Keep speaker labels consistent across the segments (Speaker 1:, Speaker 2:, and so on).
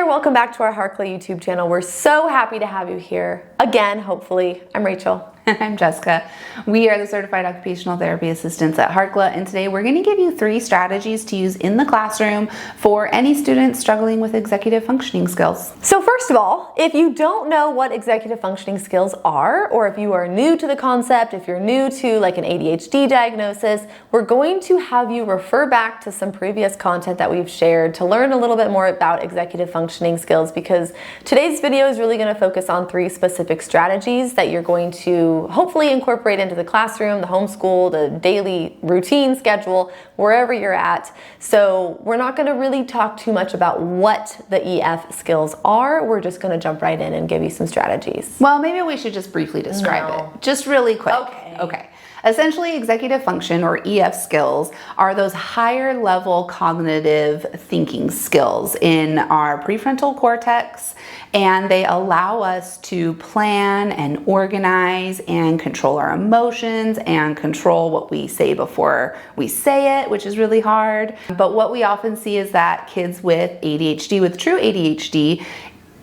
Speaker 1: there, welcome back to our Harkla YouTube channel. We're so happy to have you here again, hopefully. I'm Rachel.
Speaker 2: And I'm Jessica. We are the Certified Occupational Therapy Assistants at Harkla, and today we're going to give you 3 strategies to use in the classroom for any student struggling with executive functioning skills.
Speaker 1: So first of all, if you don't know what executive functioning skills are, or if you are new to the concept, if you're new to like an ADHD diagnosis, we're going to have you refer back to some previous content that we've shared to learn a little bit more about executive functioning skills, because today's video is really going to focus on 3 specific strategies that you're going to hopefully incorporate into the classroom, the homeschool, the daily routine schedule, wherever you're at. So we're not going to really talk too much about what the EF skills are. We're just going to jump right in and give you some strategies.
Speaker 2: Well, maybe we should just briefly describe it. Just really quick. Okay. Essentially, executive function or EF skills are those higher level cognitive thinking skills in our prefrontal cortex, and they allow us to plan and organize and control our emotions and control what we say before we say it, which is really hard. But what we often see is that kids with ADHD, with true ADHD,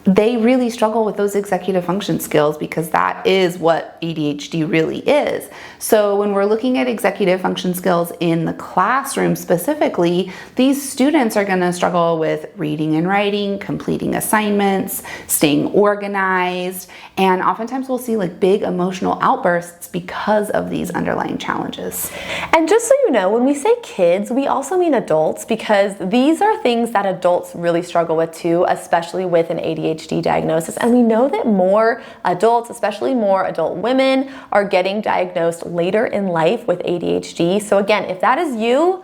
Speaker 2: they really struggle with those executive function skills because that is what ADHD really is. So when we're looking at executive function skills in the classroom specifically, these students are going to struggle with reading and writing, completing assignments, staying organized, and oftentimes we'll see like big emotional outbursts because of these underlying challenges.
Speaker 1: And just so you know, when we say kids, we also mean adults, because these are things that adults really struggle with too, especially with an ADHD diagnosis. And we know that more adults, especially more adult women, are getting diagnosed later in life with ADHD. So again, if that is you,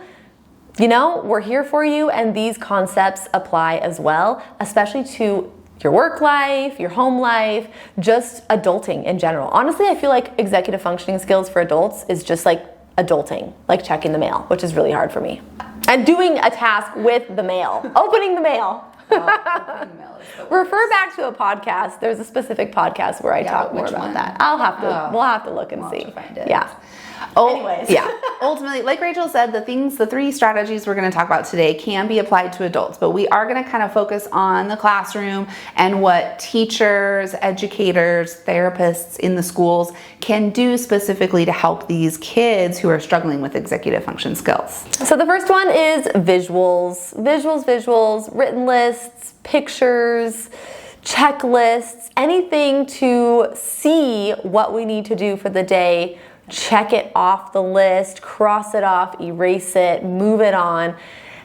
Speaker 1: we're here for you, and these concepts apply as well, especially to your work life, your home life, just adulting in general. Honestly, I feel like executive functioning skills for adults is just like adulting, like checking the mail, which is really hard for me. And doing a task with the mail, opening the mail. Refer back to a podcast. There's a specific podcast where I talk more about that. We'll have to look and see.
Speaker 2: Find it.
Speaker 1: Yeah.
Speaker 2: Anyways. Yeah. Ultimately, like Rachel said, the 3 strategies we're going to talk about today can be applied to adults, but we are going to kind of focus on the classroom and what teachers, educators, therapists in the schools can do specifically to help these kids who are struggling with executive function skills.
Speaker 1: So the first one is visuals. Visuals, written lists, pictures, checklists, anything to see what we need to do for the day. Check it off the list, cross it off, erase it, move it on.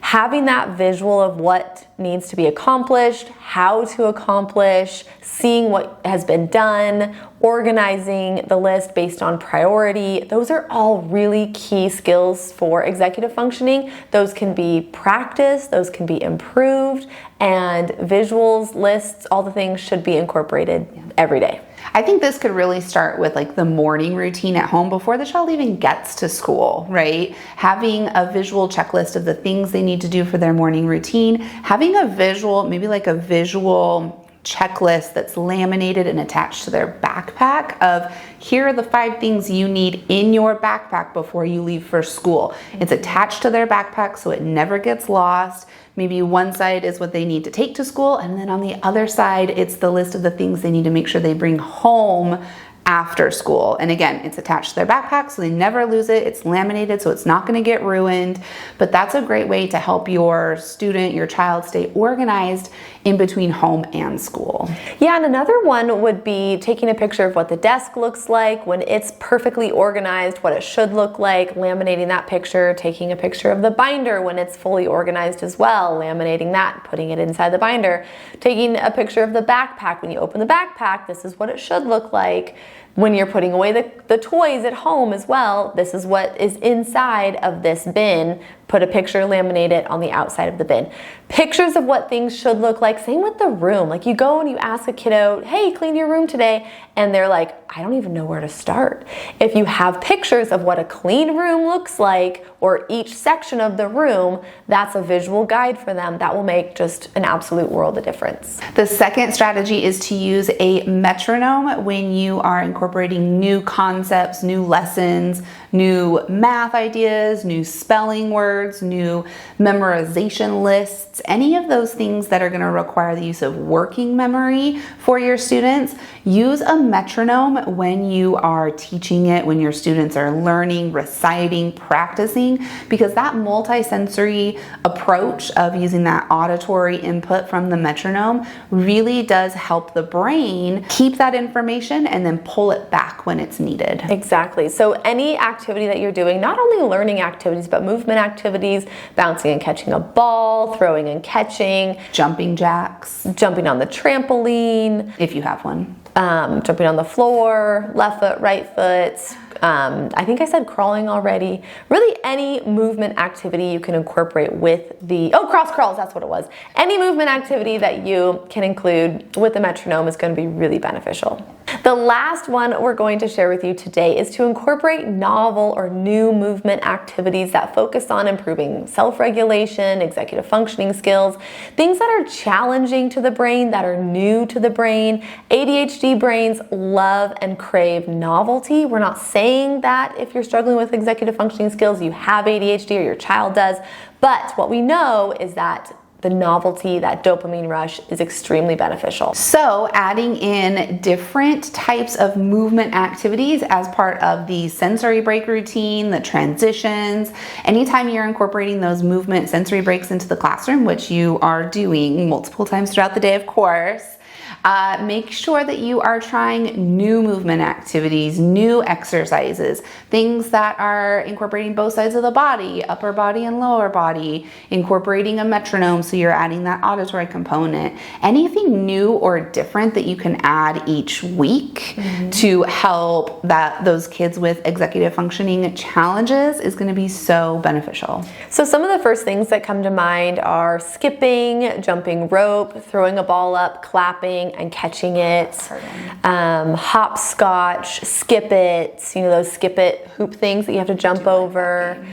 Speaker 1: Having that visual of what needs to be accomplished, how to accomplish, seeing what has been done, organizing the list based on priority. Those are all really key skills for executive functioning. Those can be practiced, those can be improved, and visuals, lists, all the things should be incorporated every day.
Speaker 2: I think this could really start with like the morning routine at home before the child even gets to school, right? Having a visual checklist of the things they need to do for their morning routine, having a visual, maybe like a visual checklist that's laminated and attached to their backpack of here are the 5 things you need in your backpack before you leave for school. It's attached to their backpack so it never gets lost. Maybe one side is what they need to take to school, and then on the other side, it's the list of the things they need to make sure they bring home after school. And again, it's attached to their backpack so they never lose it. It's laminated so it's not going to get ruined. But that's a great way to help your student, your child stay organized in between home and school.
Speaker 1: Yeah, and another one would be taking a picture of what the desk looks like when it's perfectly organized, what it should look like, laminating that picture, taking a picture of the binder when it's fully organized as well, laminating that, putting it inside the binder, taking a picture of the backpack. When you open the backpack, this is what it should look like. When you're putting away the toys at home as well, this is what is inside of this bin. Put a picture, laminate it on the outside of the bin. Pictures of what things should look like. Same with the room. Like you go and you ask a kiddo, hey, clean your room today. And they're like, I don't even know where to start. If you have pictures of what a clean room looks like, or each section of the room, that's a visual guide for them. That will make just an absolute world of difference.
Speaker 2: The second strategy is to use a metronome when you are incorporating incorporating new concepts, new lessons, new math ideas, new spelling words, new memorization lists, any of those things that are going to require the use of working memory for your students, use a metronome when you are teaching it, when your students are learning, reciting, practicing, because that multisensory approach of using that auditory input from the metronome really does help the brain keep that information and then pull it back when it's needed.
Speaker 1: Exactly. So any activity that you're doing, not only learning activities, but movement activities, bouncing and catching a ball, throwing and catching,
Speaker 2: jumping jacks,
Speaker 1: jumping on the trampoline,
Speaker 2: if you have one,
Speaker 1: jumping on the floor, left foot, right foot. I think I said crawling already. Really any movement activity you can incorporate with cross crawls, that's what it was. Any movement activity that you can include with the metronome is going to be really beneficial. The last one we're going to share with you today is to incorporate novel or new movement activities that focus on improving self-regulation, executive functioning skills, things that are challenging to the brain, that are new to the brain. ADHD brains love and crave novelty. We're not saying that if you're struggling with executive functioning skills, you have ADHD or your child does, but what we know is that the novelty, that dopamine rush, is extremely beneficial.
Speaker 2: So adding in different types of movement activities as part of the sensory break routine, the transitions, anytime you're incorporating those movement sensory breaks into the classroom, which you are doing multiple times throughout the day, of course, make sure that you are trying new movement activities, new exercises, things that are incorporating both sides of the body, upper body and lower body, incorporating a metronome so you're adding that auditory component. Anything new or different that you can add each week to help those kids with executive functioning challenges is going to be so beneficial.
Speaker 1: So some of the first things that come to mind are skipping, jumping rope, throwing a ball up, clapping, and catching it, hopscotch, skip it, those skip it hoop things that you have to jump over,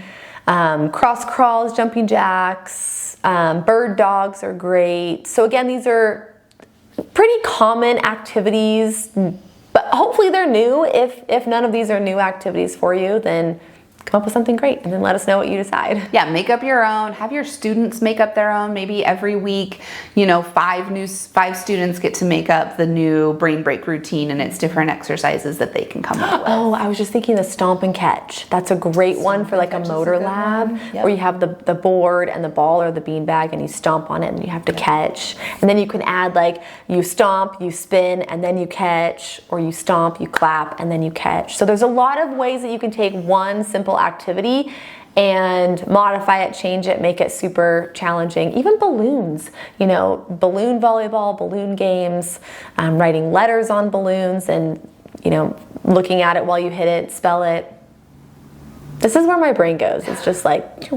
Speaker 1: cross crawls, jumping jacks, bird dogs are great. So again, these are pretty common activities, but hopefully they're new. If none of these are new activities for you, then come up with something great and then let us know what you decide.
Speaker 2: Yeah, make up your own. Have your students make up their own. Maybe every week, 5 students get to make up the new brain break routine, and it's different exercises that they can come up with.
Speaker 1: Oh, I was just thinking the stomp and catch. That's a great one for like a motor lab, where you have the board and the ball or the beanbag and you stomp on it and you have to catch. And then you can add like you stomp, you spin, and then you catch, or you stomp, you clap, and then you catch. So there's a lot of ways that you can take one simple activity and modify it, change it, make it super challenging. Even balloons, balloon volleyball, balloon games, writing letters on balloons and, looking at it while you hit it, spell it. This is where my brain goes. It's just like...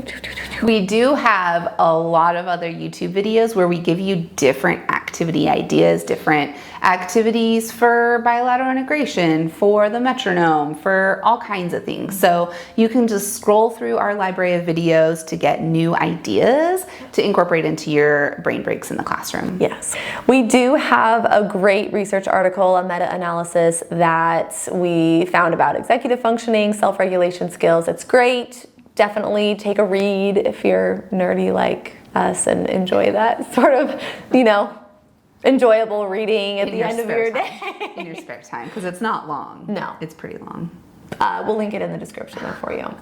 Speaker 2: We do have a lot of other YouTube videos where we give you different activity ideas, different activities for bilateral integration, for the metronome, for all kinds of things. So you can just scroll through our library of videos to get new ideas to incorporate into your brain breaks in the classroom.
Speaker 1: Yes. We do have a great research article, a meta-analysis that we found about executive functioning, self-regulation skills. It's great. Definitely take a read if you're nerdy like us and enjoy that sort of, enjoyable reading at the end of your day.
Speaker 2: In your spare time, because it's not long.
Speaker 1: No.
Speaker 2: It's pretty long.
Speaker 1: We'll link it in the description there for you.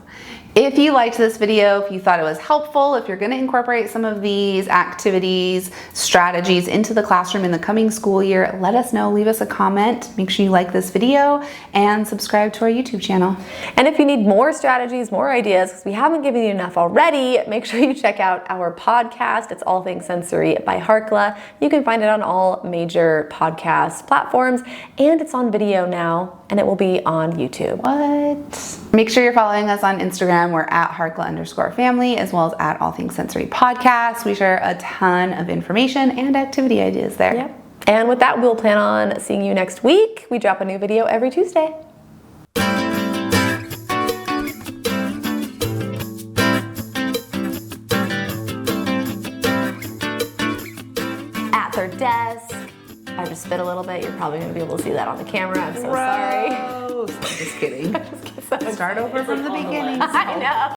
Speaker 2: If you liked this video, if you thought it was helpful, if you're going to incorporate some of these activities, strategies into the classroom in the coming school year, let us know. Leave us a comment. Make sure you like this video and subscribe to our YouTube channel.
Speaker 1: And if you need more strategies, more ideas, because we haven't given you enough already, make sure you check out our podcast. It's All Things Sensory by Harkla. You can find it on all major podcast platforms, and it's on video now, and it will be on YouTube.
Speaker 2: What? Make sure you're following us on Instagram. We're at Harkla_family, as well as at All Things Sensory Podcast. We share a ton of information and activity ideas there.
Speaker 1: Yep. And with that, we'll plan on seeing you next week. We drop a new video every Tuesday. At their desk. I just spit a little bit. You're probably going to be able to see that on the camera. I'm so sorry.
Speaker 2: Just kidding.
Speaker 1: Just get so
Speaker 2: Start over from the beginning.
Speaker 1: I know.